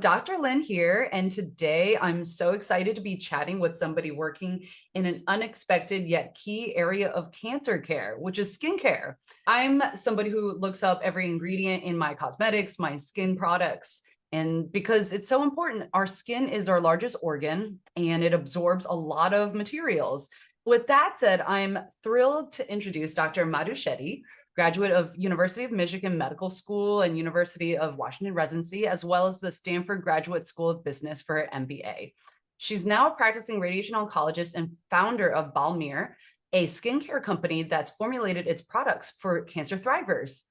Dr. Lin here, and today I'm so excited to be chatting with somebody working in an unexpected yet key area of cancer care, which is skincare. I'm somebody who looks up every ingredient in my cosmetics, my skin products, and because it's so important, our skin is our largest organ and it absorbs a lot of materials. With that said, I'm thrilled to introduce Dr. Madhu Shetti, graduate of University of Michigan Medical School and University of Washington Residency, as well as the Stanford Graduate School of Business for her MBA. She's now a practicing radiation oncologist and founder of Balmere, a skincare company that's formulated its products for cancer thrivers.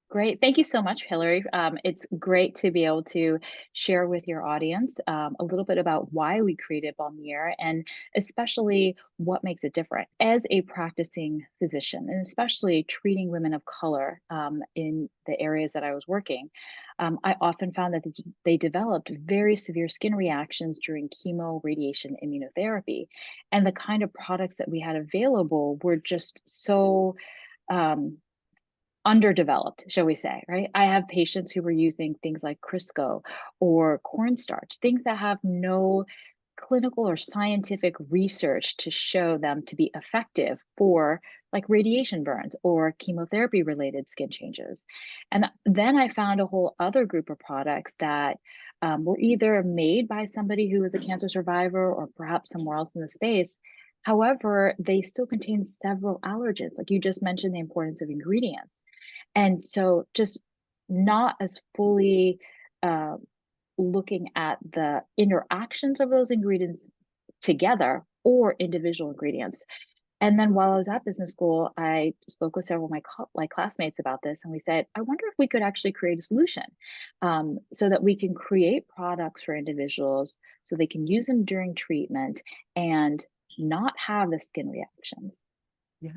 Great. Thank you so much, Hillary. It's great to be able to share with your audience a little bit about why we created Balmere and especially what makes it different. As a practicing physician, and especially treating women of color in the areas that I was working, I often found that they developed very severe skin reactions during chemo, radiation, immunotherapy. And the kind of products that we had available were just so um, underdeveloped, shall we say, right? I have patients who were using things like Crisco or cornstarch, things that have no clinical or scientific research to show them to be effective for like radiation burns or chemotherapy related skin changes. And then I found a whole other group of products that were either made by somebody who is a cancer survivor or perhaps somewhere else in the space. However, they still contain several allergens. Like you just mentioned, the importance of ingredients. And so just not as fully uh, looking at the interactions of those ingredients together or individual ingredients. And then while I was at business school, I spoke with several of my classmates about this, and we said, I wonder if we could actually create a solution so that we can create products for individuals so they can use them during treatment and not have the skin reactions. Yeah.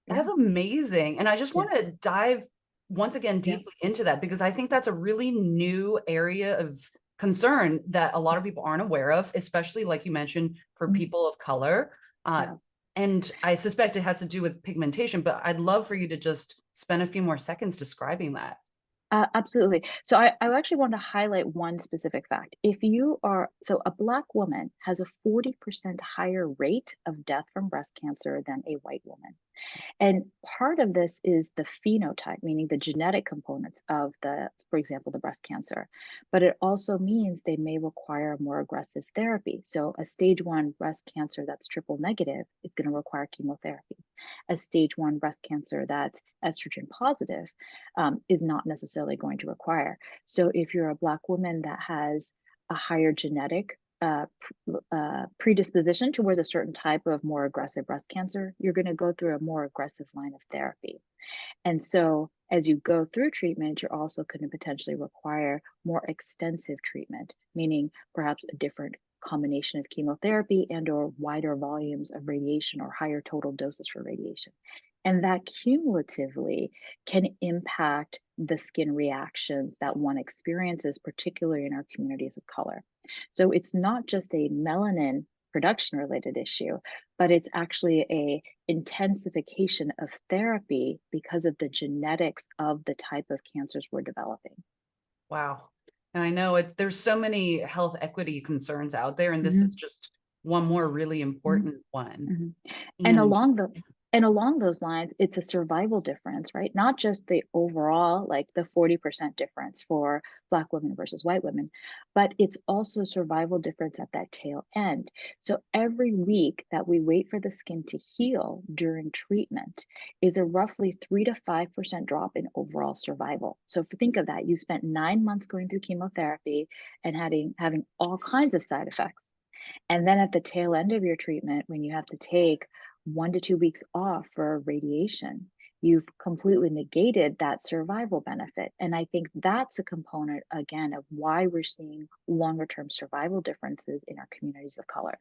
Yeah, That's amazing. And I just yeah, want to dive once again yeah. deeply into that because I think that's a really new area of concern that a lot of people aren't aware of, especially like you mentioned for Mm, people of color. Uh, yeah. and I suspect it has to do with pigmentation, but I'd love for you to just spend a few more seconds describing that. Absolutely. So I actually want to highlight one specific fact. If you are, so a Black woman has a 40% higher rate of death from breast cancer than a white woman. And part of this is the phenotype, meaning the genetic components of the, for example, the breast cancer. But it also means they may require more aggressive therapy. So a stage one breast cancer that's triple negative is going to require chemotherapy. A stage one breast cancer that's estrogen positive is not necessarily going to require. So if you're a Black woman that has a higher genetic predisposition towards a certain type of more aggressive breast cancer, you're going to go through a more aggressive line of therapy. And so, as you go through treatment, you're also going to potentially require more extensive treatment, meaning perhaps a different combination of chemotherapy and or wider volumes of radiation or higher total doses for radiation. And that cumulatively can impact the skin reactions that one experiences, particularly in our communities of color. So it's not just a melanin production related issue, but it's actually a intensification of therapy because of the genetics of the type of cancers we're developing. Wow. And I know there's so many health equity concerns out there, and this is Mhm, just one more really mhm. important one. Mhm. And And along those lines, it's a survival difference, right? Not just the overall, like the 40% difference for Black women versus white women, but it's also a survival difference at that tail end. So every week that we wait for the skin to heal during treatment is a roughly 3 to 5% drop in overall survival. So if you think of that, you spent 9 months going through chemotherapy and having all kinds of side effects. And then at the tail end of your treatment, when you have to take 1 to 2 weeks off for radiation, you've completely negated that survival benefit. And I think that's a component, again, of why we're seeing longer term survival differences in our communities of color.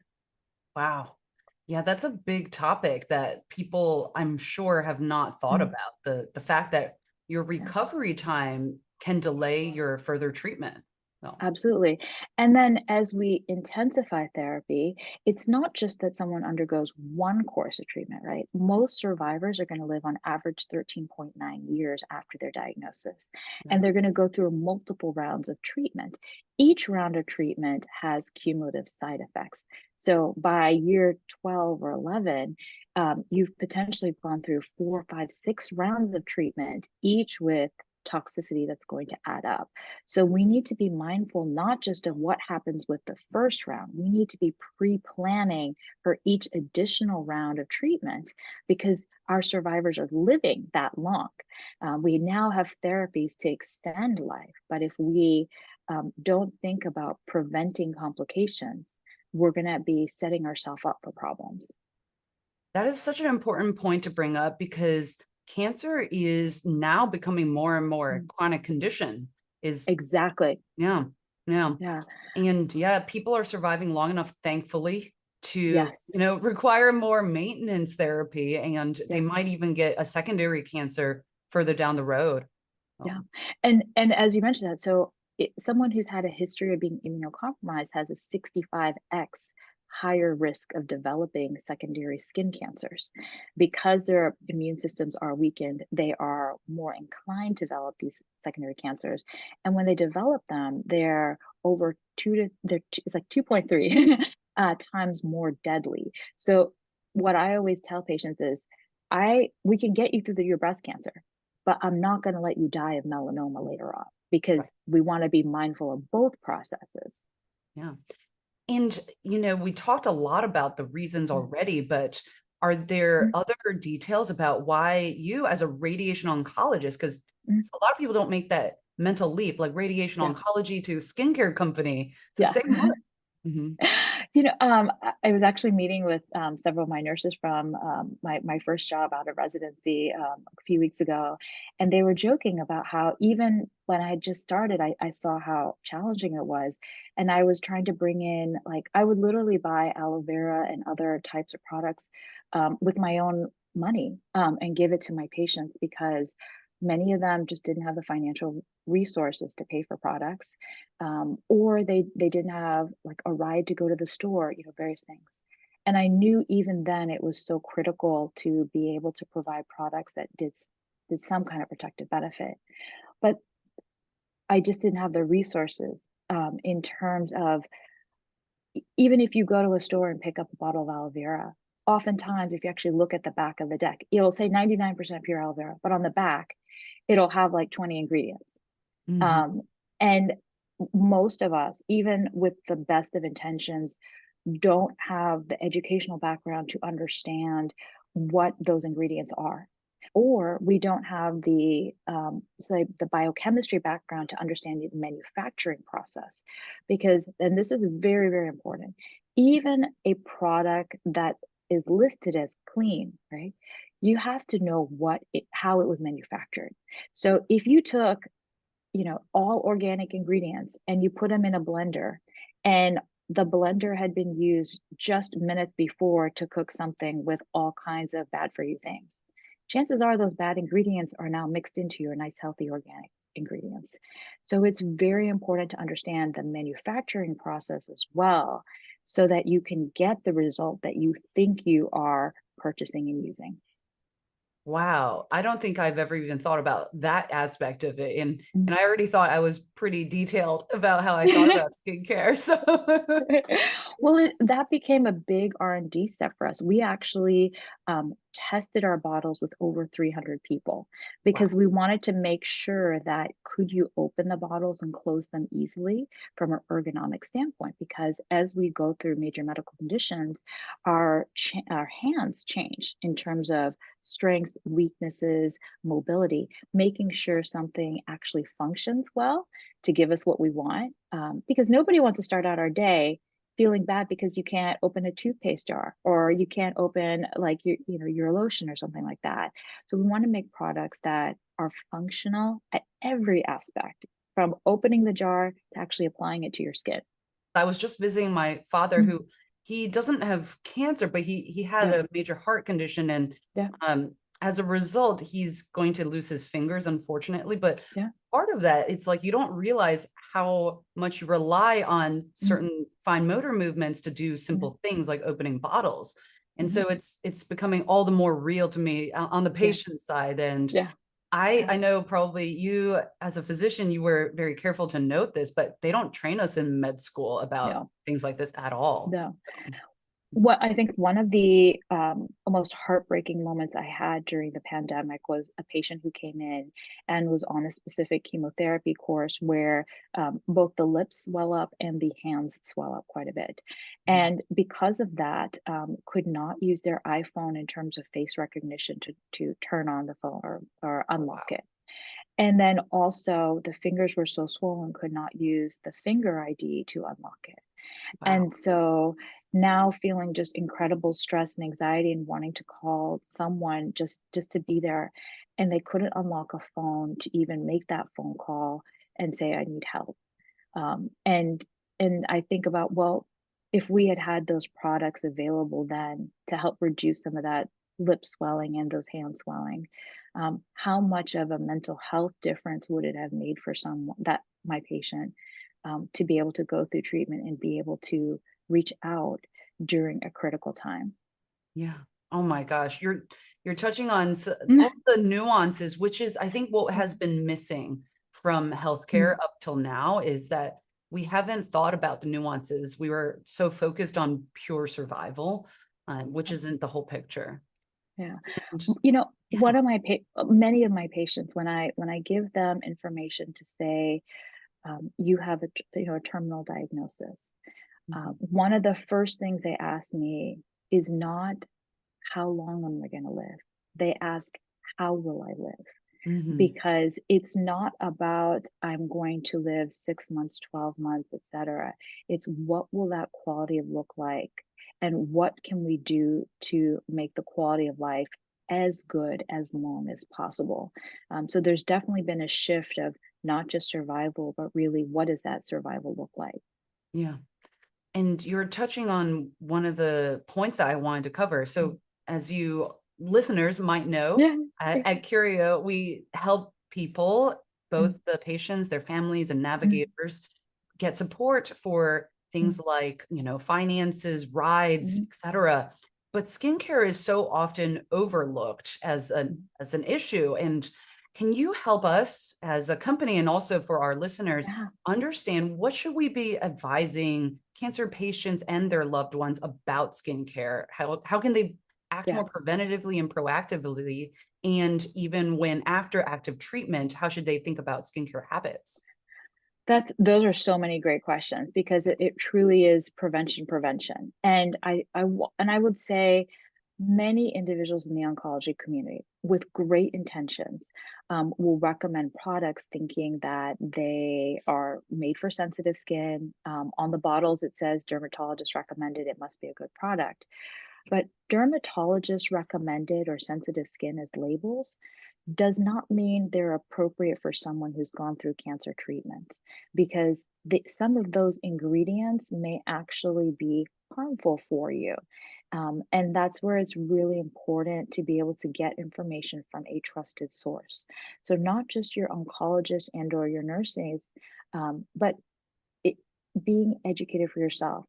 wow. Yeah, that's a big topic that people, I'm sure, have not thought Mhm. about. The fact that your Yeah. recovery time can delay your further treatment. So, Absolutely. And then as we intensify therapy, it's not just that someone undergoes one course of treatment, right? Most survivors are going to live on average 13.9 years after their diagnosis, yeah. and they're going to go through multiple rounds of treatment. Each round of treatment has cumulative side effects. So by year 12 or 11, you've potentially gone through 4, 5, 6 rounds of treatment, each with toxicity that's going to add up. So we need to be mindful not just of what happens with the first round, we need to be pre planning for each additional round of treatment because our survivors are living that long. We now have therapies to extend life, but if we don't think about preventing complications, we're going to be setting ourselves up for problems. That is such an important point to bring up because cancer is now becoming more and more a Mm. chronic condition. Is Exactly. Yeah, yeah. Yeah. And yeah, people are surviving long enough, thankfully, to, Yes. require more maintenance therapy, and they Yeah. might even get a secondary cancer further down the road. Yeah, Um, and as you mentioned that, so someone who's had a history of being immunocompromised has a 65x higher risk of developing secondary skin cancers because their immune systems are weakened. They are more inclined to develop these secondary cancers, and when they develop them, they're over it's like 2.3 times more deadly. So what I always tell patients is, I we can get you through your breast cancer, but I'm not going to let you die of melanoma later on right. because we want to be mindful of both processes. Yeah. And, we talked a lot about the reasons already, but are there Mhm. other details about why you, as a radiation oncologist, because Mhm. a lot of people don't make that mental leap, like radiation Yeah. oncology to skincare company. So Yeah. say more. Mhm. I was actually meeting with several of my nurses from my first job out of residency a few weeks ago, and they were joking about how even when I had just started, I saw how challenging it was, and I was trying to bring in like I would literally buy aloe vera and other types of products with my own money and give it to my patients because many of them just didn't have the financial resources to pay for products, or they didn't have like a ride to go to the store, various things. And I knew even then it was so critical to be able to provide products that did some kind of protective benefit. But I just didn't have the resources in terms of even if you go to a store and pick up a bottle of aloe vera, oftentimes if you actually look at the back of the deck, it'll say 99% pure aloe vera, but on the back, it'll have like 20 ingredients. Mhm. Um, and most of us, even with the best of intentions, don't have the educational background to understand what those ingredients are. Or we don't have the biochemistry background to understand the manufacturing process. Because, and this is very, very important, even a product that is listed as clean, right? You have to know how it was manufactured. So if you took all organic ingredients and you put them in a blender and the blender had been used just minutes before to cook something with all kinds of bad for you things. Chances are those bad ingredients are now mixed into your nice, healthy organic ingredients. So it's very important to understand the manufacturing process as well so that you can get the result that you think you are purchasing and using. Wow, I don't think I've ever even thought about that aspect of it, and Mm. I already thought I was pretty detailed about how I thought about skincare, so Well, that became a big R&D step for us. We actually tested our bottles with over 300 people wow. because we wanted to make sure that could you open the bottles and close them easily from an ergonomic standpoint? Because as we go through major medical conditions, our hands change in terms of strengths, weaknesses, mobility, making sure something actually functions well to give us what we want. Because nobody wants to start out our day feeling bad because you can't open a toothpaste jar or you can't open like your lotion or something like that. So we want to make products that are functional at every aspect, from opening the jar to actually applying it to your skin. I was just visiting my father Mm. who he doesn't have cancer, but he had Yeah, a major heart condition, and yeah. as a result, he's going to lose his fingers, unfortunately. But Yeah. part of that, it's like you don't realize how much you rely on Mm, certain fine motor movements to do yeah. simple things like opening bottles. And Mhm. so it's becoming all the more real to me on the Yeah. patient side. And Yeah. I Yeah. know probably you as a physician, you were very careful to note this, but they don't train us in med school about No. things like this at all. No. What I think one of the, most heartbreaking moments I had during the pandemic was a patient who came in and was on a specific chemotherapy course where, both the lips swell up and the hands swell up quite a bit. Yeah. And because of that, could not use their iPhone in terms of face recognition to turn on the phone or Oh, unlock wow. it. And then also the fingers were so swollen, could not use the finger ID to unlock it. Wow. And so now feeling just incredible stress and anxiety and wanting to call someone just to be there, and they couldn't unlock a phone to even make that phone call and say, "I need help." Um, and and I think about, well, if we had had those products available then to help reduce some of that lip swelling and those hand swelling, how much of a mental health difference would it have made for someone that my patient, to be able to go through treatment and be able to reach out during a critical time? Yeah. Oh my gosh. You're touching on all the nuances, which is I think what has been missing from healthcare Mm, up till now is that we haven't thought about the nuances. We were so focused on pure survival, which isn't the whole picture. yeah. And yeah. One of many of my patients, when I give them information to say, you have a terminal diagnosis. Mhm. One of the first things they ask me is not how long am I going to live. They ask, how will I live? Mhm. Because it's not about I'm going to live 6 months, 12 months, etc. It's what will that quality of look like, and what can we do to make the quality of life as good as long as possible. So there's definitely been a shift of not just survival, but really what does that survival look like? Yeah. And you're touching on one of the points that I wanted to cover. Mm. So, as you listeners might know, Yeah. Yeah. at Curio, we help people, both Mm, the patients, their families, and mm, navigators, get support for mm, things like, finances, rides, mm, etc. But skincare is so often overlooked mm. as an issue. And can you help us as a company and also for our listeners Yeah. understand what should we be advising cancer patients and their loved ones about skincare? How can they act Yeah. more preventatively and proactively? And even when after active treatment, how should they think about skincare habits? Those are so many great questions because it truly is prevention. And I would say many individuals in the oncology community with great intentions, will recommend products thinking that they are made for sensitive skin. On the bottles, it says dermatologist recommended, it must be a good product. But dermatologist recommended or sensitive skin as labels does not mean they're appropriate for someone who's gone through cancer treatment, because some of those ingredients may actually be harmful for you. And that's where it's really important to be able to get information from a trusted source. So not just your oncologist and or your nurses, but it, being educated for yourself.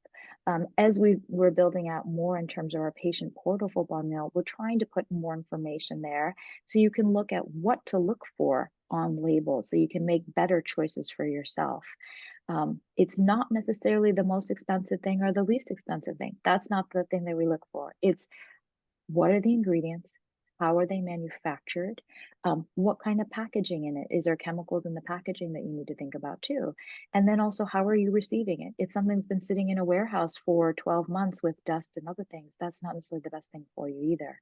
As we're building out more in terms of our patient portal for Bond Mill, we're trying to put more information there so you can look at what to look for on labels so you can make better choices for yourself. It's not necessarily the most expensive thing or the least expensive thing. That's not the thing that we look for. It's what are the ingredients? How are they manufactured? What kind of packaging in it? Is there chemicals in the packaging that you need to think about too? And then also, how are you receiving it? If something's been sitting in a warehouse for 12 months with dust and other things, that's not necessarily the best thing for you either.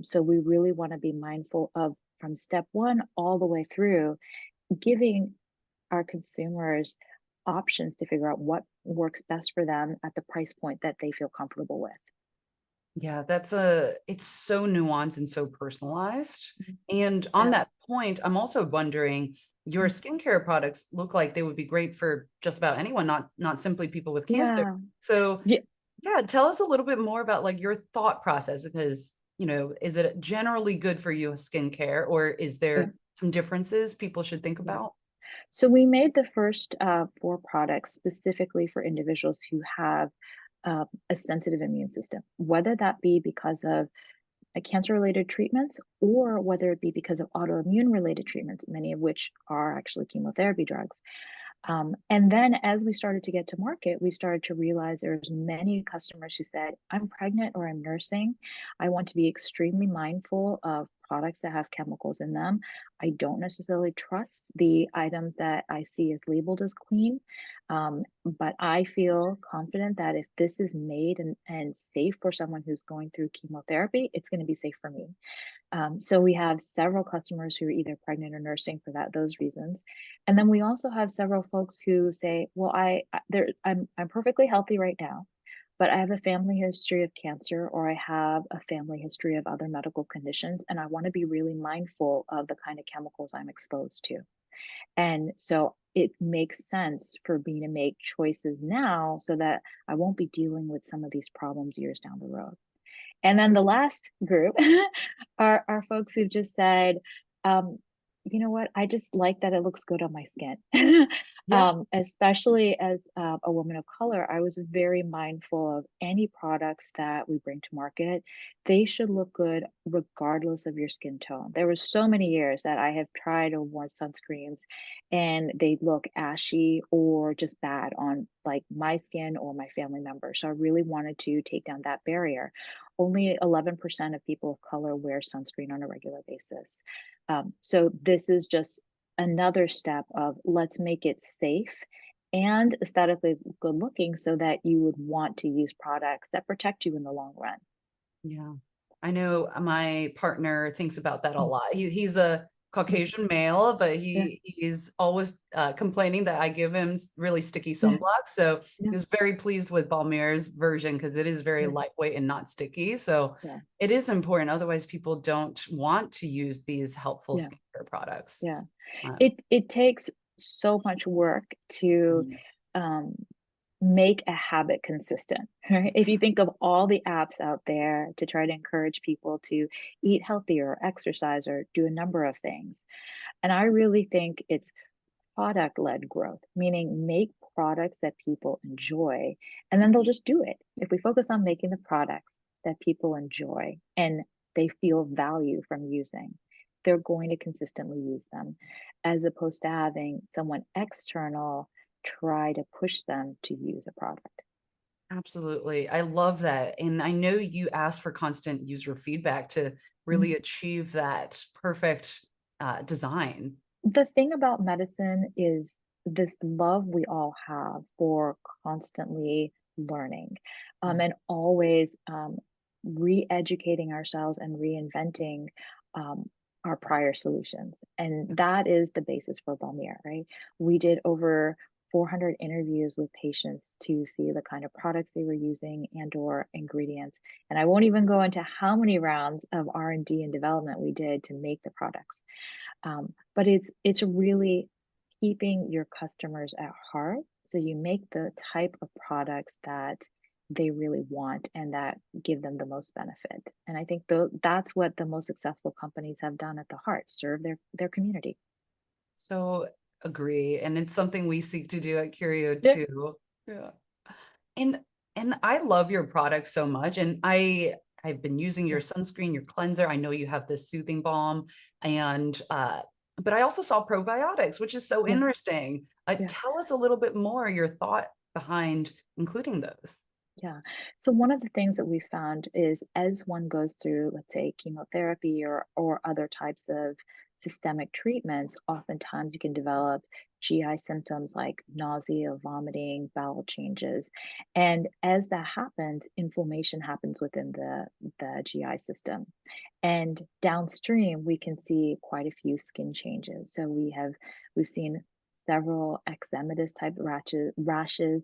So we really want to be mindful of from step one all the way through, giving our consumers options to figure out what works best for them at the price point that they feel comfortable with. Yeah, it's so nuanced and so personalized. Mhm. And on Yeah. that point, I'm also wondering, your Mm. skincare products look like they would be great for just about anyone, not simply people with cancer. Yeah. So Yeah. yeah, tell us a little bit more about like your thought process because is it generally good for you skincare, or is Yeah, there some differences people should think yeah. about? So we made the first 4 products specifically for individuals who have a sensitive immune system, whether that be because of cancer-related treatments or whether it be because of autoimmune-related treatments, many of which are actually chemotherapy drugs. And then as we started to get to market, we started to realize there's many customers who said, I'm pregnant or I'm nursing. I want to be extremely mindful of products that have chemicals in them. I don't necessarily trust the items that I see as labeled as clean. But I feel confident that if this is made and safe for someone who's going through chemotherapy, it's going to be safe for me. So we have several customers who are either pregnant or nursing for those reasons, and then we also have several folks who say, "Well, I'm perfectly healthy right now, but I have a family history of cancer, or I have a family history of other medical conditions, and I want to be really mindful of the kind of chemicals I'm exposed to." And so it makes sense for me to make choices now so that I won't be dealing with some of these problems years down the road. And then the last group are folks who've just said, um, you know what, I just like that it looks good on my skin. Yeah. Especially as a woman of color, I was very mindful of any products that we bring to market. They should look good regardless of your skin tone. There was so many years that I have tried or worn sunscreens and they look ashy or just bad on like my skin or my family members. So I really wanted to take down that barrier. Only 11% of people of color wear sunscreen on a regular basis. So this is just another step of let's make it safe and aesthetically good looking so that you would want to use products that protect you in the long run. Yeah. I know my partner thinks about that a Mm, lot. He's a mm, Caucasian male, but yeah, he's always complaining that I give him really sticky yeah, sunblock. So yeah, he was very pleased with Balmere's version because it is very yeah, lightweight and not sticky. So yeah, it is important. Otherwise, people don't want to use these helpful yeah, skincare products. yeah. Uh, It takes so much work to mm, um, make a habit consistent, right? If you think of all the apps out there to try to encourage people to eat healthier, exercise, or do a number of things. And I really think it's product led growth, meaning make products that people enjoy, and then they'll just do it. If we focus on making the products that people enjoy and they feel value from using, they're going to consistently use them, as opposed to having someone external try to push them to use a product. Absolutely. I love that. And I know you asked for constant user feedback to Mhm. really achieve that perfect design. The thing about medicine is this love we all have for constantly learning, Yeah. and always re-educating ourselves and reinventing um, our prior solutions. And that is the basis for Balmier, right? We did over 400 interviews with patients to see the kind of products they were using and or ingredients. And I won't even go into how many rounds of R&D and development we did to make the products. But it's really keeping your customers at heart. So you make the type of products that they really want and that give them the most benefit. And I think that's what the most successful companies have done at the heart, serve their community. So agree. And it's something we seek to do at Curio Yeah. too. Yeah. And and I love your product so much. And I've been using your Yeah. sunscreen, your cleanser. I know you have this soothing balm. And but I also saw probiotics, which is so Yeah. interesting. Yeah. Tell us a little bit more your thought behind including those. Yeah. So one of the things that we found is as one goes through, let's say, chemotherapy or other types of systemic treatments, oftentimes you can develop GI symptoms like nausea, vomiting, bowel changes. And as that happens, inflammation happens within the GI system. And downstream, we can see quite a few skin changes. So we've seen several eczematous type rashes,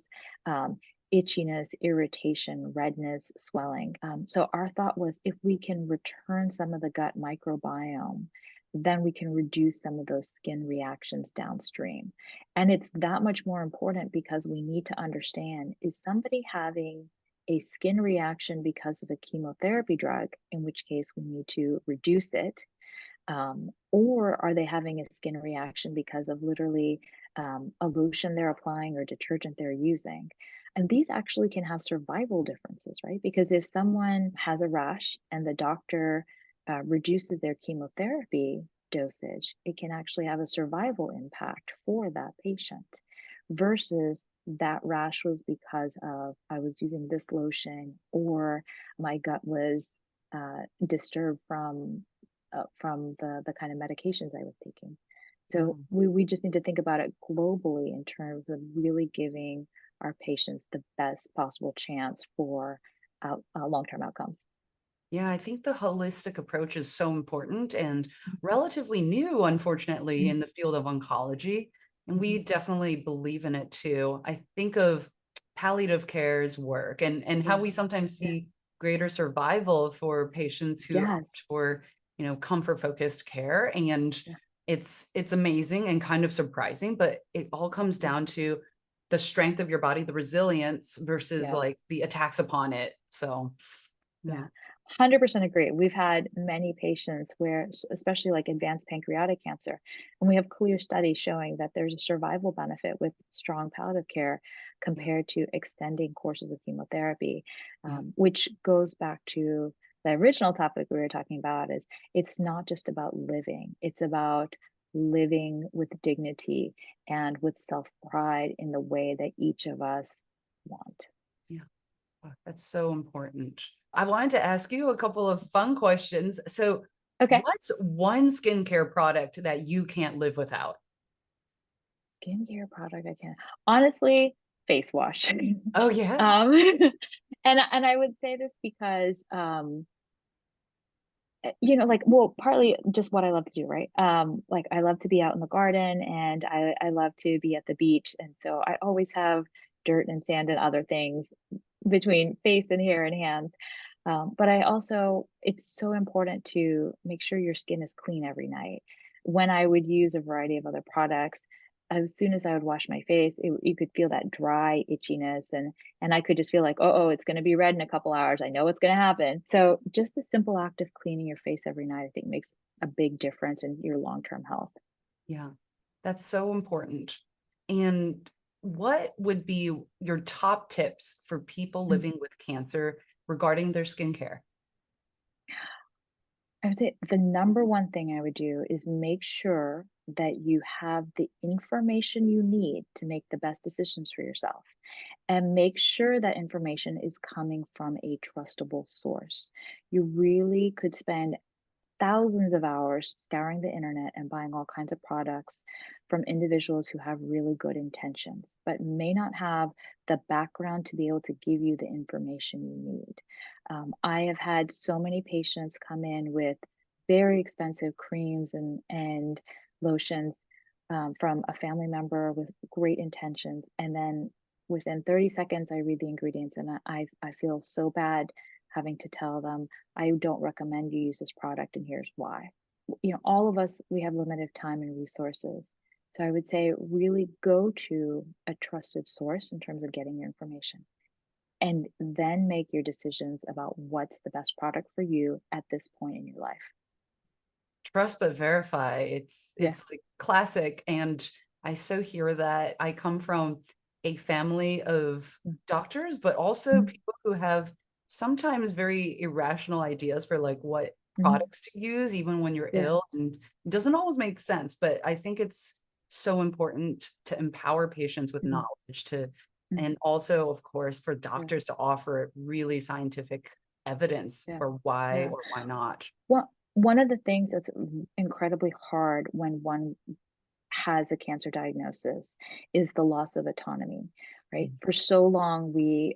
itchiness, irritation, redness, swelling. So our thought was if we can return some of the gut microbiome, then we can reduce some of those skin reactions downstream. And it's that much more important because we need to understand, is somebody having a skin reaction because of a chemotherapy drug, in which case we need to reduce it, or are they having a skin reaction because of literally a lotion they're applying or detergent they're using? And these actually can have survival differences, right? Because if someone has a rash and the doctor reduces their chemotherapy dosage, it can actually have a survival impact for that patient versus that rash was because of I was using this lotion or my gut was disturbed from the kind of medications I was taking. So Mhm. we just need to think about it globally in terms of really giving our patients the best possible chance for long-term outcomes. Yeah, I think the holistic approach is so important and relatively new, unfortunately, Mhm, in the field of oncology. And we mhm. definitely believe in it too. I think of palliative care's work and how we sometimes Yeah. see greater survival for patients who Yes. opt for, comfort focused care. And Yeah. it's amazing and kind of surprising, but it all comes Yeah. down to the strength of your body, the resilience versus Yes. like the attacks upon it. So Yeah, yeah. 100% agree. We've had many patients where, especially like advanced pancreatic cancer, and we have clear studies showing that there's a survival benefit with strong palliative care Yeah. compared to extending courses of chemotherapy, Yeah. which goes back to the original topic we were talking about is it's not just about living, it's about living with dignity and with self-pride in the way that each of us want. Yeah. Oh, that's so important. I wanted to ask you a couple of fun questions. So, Okay. what's one skincare product that you can't live without? Skincare product I can honestly, face wash. Oh, yeah. Um, and I would say this because, like, well, partly just what I love to do, right? Like I love to be out in the garden and I love to be at the beach, and so I always have dirt and sand and other things between face and hair and hands. But I also, it's so important to make sure your skin is clean every night. When I would use a variety of other products, as soon as I would wash my face, you could feel that dry itchiness, and I could just feel like, oh, it's going to be red in a couple hours. I know what's going to happen. So just the simple act of cleaning your face every night, I think, makes a big difference in your long-term health. Yeah. That's so important. And what would be your top tips for people living with cancer regarding their skincare? I would say the number one thing I would do is make sure that you have the information you need to make the best decisions for yourself. And make sure that information is coming from a trustable source. You really could spend thousands of hours scouring the internet and buying all kinds of products from individuals who have really good intentions, but may not have the background to be able to give you the information you need. I have had so many patients come in with very expensive creams and lotions from a family member with great intentions, and then within 30 seconds, I read the ingredients and I feel so bad having to tell them I don't recommend you use this product, and here's why. All of us, we have limited time and resources. So I would say really go to a trusted source in terms of getting your information and then make your decisions about what's the best product for you at this point in your life. Trust but verify. It's Yeah. it's like classic, and I so hear that. I come from a family of doctors, but also Mhm. people who have sometimes very irrational ideas for like what Mhm. products to use even when you're Yeah. ill, and it doesn't always make sense, but I think it's so important to empower patients with Mhm. knowledge to Mhm. and also, of course, for Yeah. doctors to offer really scientific evidence Yeah. for why Yeah. or why not. Well, one of the things that's incredibly hard when one has a cancer diagnosis is the loss of autonomy, right? Mm. For so long, we've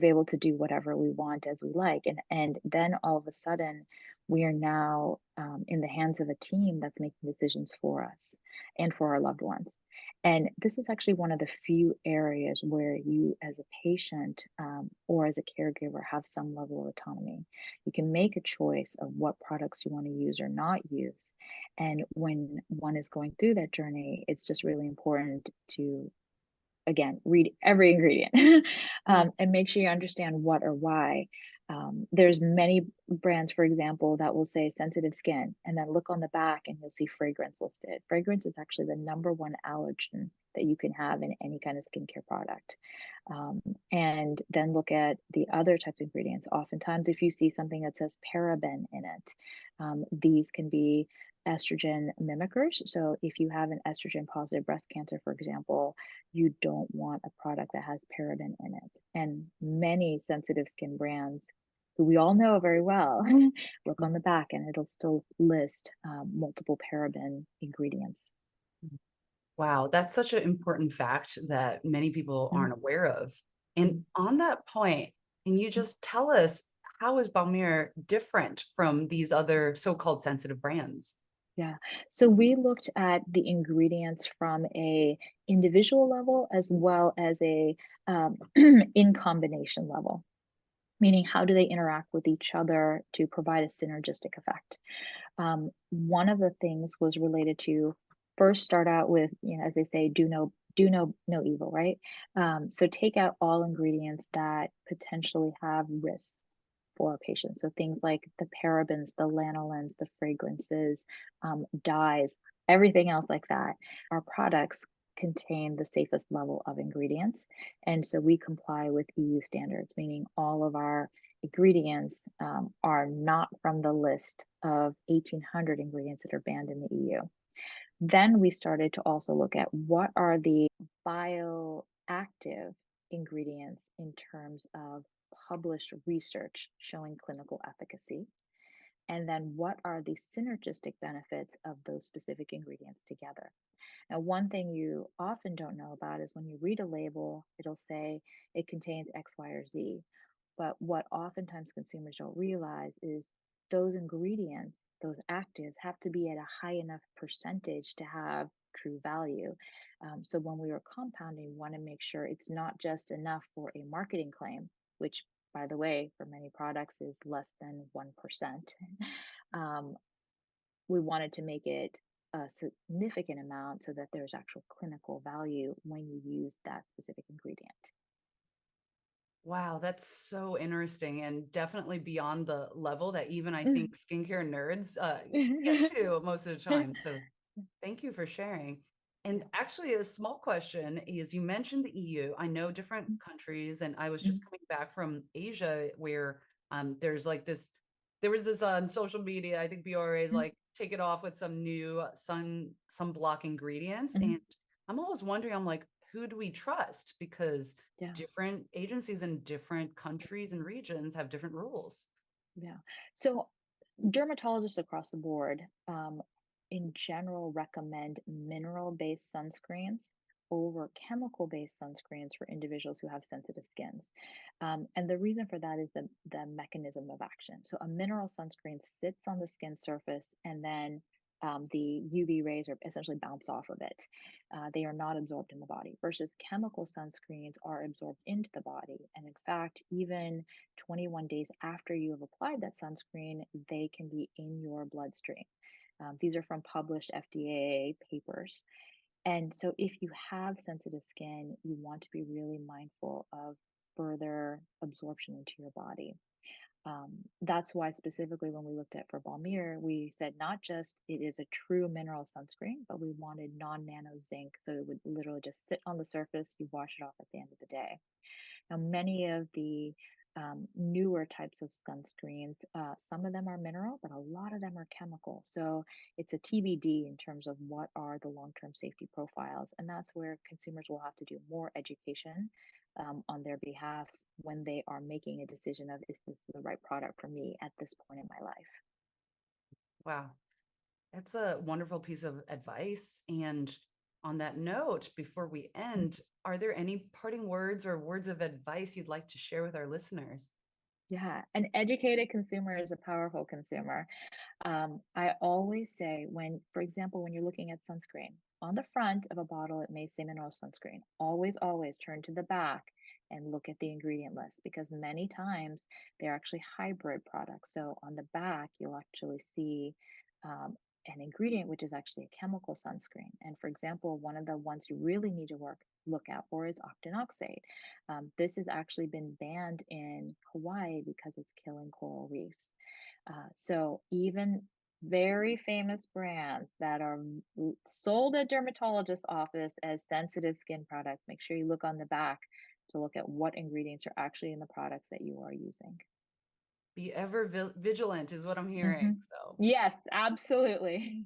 able to do whatever we want as we like, and then all of a sudden, we are now in the hands of a team that's making decisions for us and for our loved ones. And this is actually one of the few areas where you, as a patient or as a caregiver, have some level of autonomy. You can make a choice of what products you want to use or not use, and when one is going through that journey, it's just really important to again, read every ingredient Mm, and make sure you understand what or why. There's many brands, for example, that will say sensitive skin, and then look on the back and you'll see fragrance listed. Fragrance is actually the number one allergen that you can have in any kind of skincare product. Um, and then look at the other types of ingredients. Oftentimes, if you see something that says paraben in it, these can be estrogen mimickers. So, if you have an estrogen positive breast cancer, for example, you don't want a product that has paraben in it. And many sensitive skin brands, who we all know very well, look mm, on the back and it'll still list multiple paraben ingredients. mm. Wow, that's such an important fact that many people Mhm, aren't aware of. And mhm, on that point, can you mhm. just tell us how is Balmere different from these other so-called sensitive brands? Yeah. So we looked at the ingredients from a individual level as well as a in combination level, meaning how do they interact with each other to provide a synergistic effect. One of the things was related to first start out with, as they say, do no evil, right? So take out all ingredients that potentially have risks for our patients. So things like the parabens, the lanolins, the fragrances, dyes, everything else like that. Our products contain the safest level of ingredients. And so we comply with EU standards, meaning all of our ingredients are not from the list of 1,800 ingredients that are banned in the EU. Then we started to also look at what are the bioactive ingredients in terms of published research showing clinical efficacy. And then what are the synergistic benefits of those specific ingredients together? Now, one thing you often don't know about is when you read a label, it'll say it contains X, Y, or Z. But what oftentimes consumers don't realize is those ingredients, those actives, have to be at a high enough percentage to have true value. So when we are compounding, we want to make sure it's not just enough for a marketing claim, which, by the way, for many products is less than 1%. um, we wanted to make it a significant amount so that there's actual clinical value when you use that specific ingredient. Wow, that's so interesting and definitely beyond the level that even I Mm. think skincare nerds get to most of the time. So thank you for sharing. And Yeah. actually, a small question is you mentioned the EU. I know different Mm, countries, and I was just mm, coming back from Asia where there's like this, there was this on social media. I think BRA is mm, like, take it off with some new sunblock ingredients. mhm. And I'm always wondering, I'm like, who do we trust? Because Yeah, different agencies in different countries and regions have different rules. yeah. So dermatologists across the board, in general, recommend mineral-based sunscreens over chemical-based sunscreens for individuals who have sensitive skins. And the reason for that is the mechanism of action. So a mineral sunscreen sits on the skin surface and then the UV rays are essentially bounce off of it. They are not absorbed in the body, versus chemical sunscreens are absorbed into the body. And in fact, even 21 days after you have applied that sunscreen, they can be in your bloodstream. These are from published FDA papers. And so, if you have sensitive skin, you want to be really mindful of further absorption into your body. That's why, specifically, when we looked at for Balmere, we said not just it is a true mineral sunscreen, but we wanted non nano zinc. So, it would literally just sit on the surface, you wash it off at the end of the day. Now, many of the newer types of sunscreens, some of them are mineral, but a lot of them are chemical. So it's a TBD in terms of what are the long term safety profiles. And that's where consumers will have to do more education on their behalf when they are making a decision of, is this the right product for me at this point in my life? Wow. That's a wonderful piece of advice. And on that note, before we Mm. end, are there any parting words or words of advice you'd like to share with our listeners? Yeah, an educated consumer is a powerful consumer. I always say when, for example, when you're looking at sunscreen, on the front of a bottle, it may say mineral sunscreen. Always, always turn to the back and look at the ingredient list, because many times they're actually hybrid products. So on the back, you'll actually see um, an ingredient which is actually a chemical sunscreen. And for example, one of the ones you really need to work look out for is octinoxate. This has actually been banned in Hawaii because it's killing coral reefs. So even very famous brands that are sold at dermatologist's office as sensitive skin products, make sure you look on the back to look at what ingredients are actually in the products that you are using. Be ever vigilant is what I'm hearing. Mhm. So, Yes, absolutely.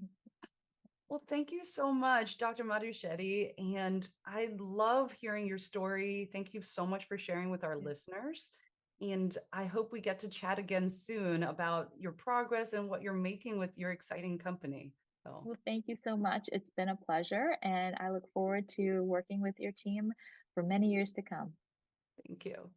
well, thank you so much, Dr. Madhu Shetti. And I love hearing your story. Thank you so much for sharing with our Yeah. listeners. And I hope we get to chat again soon about your progress and what you're making with your exciting company. So, Well, thank you so much. It's been a pleasure, and I look forward to working with your team for many years to come. thank you.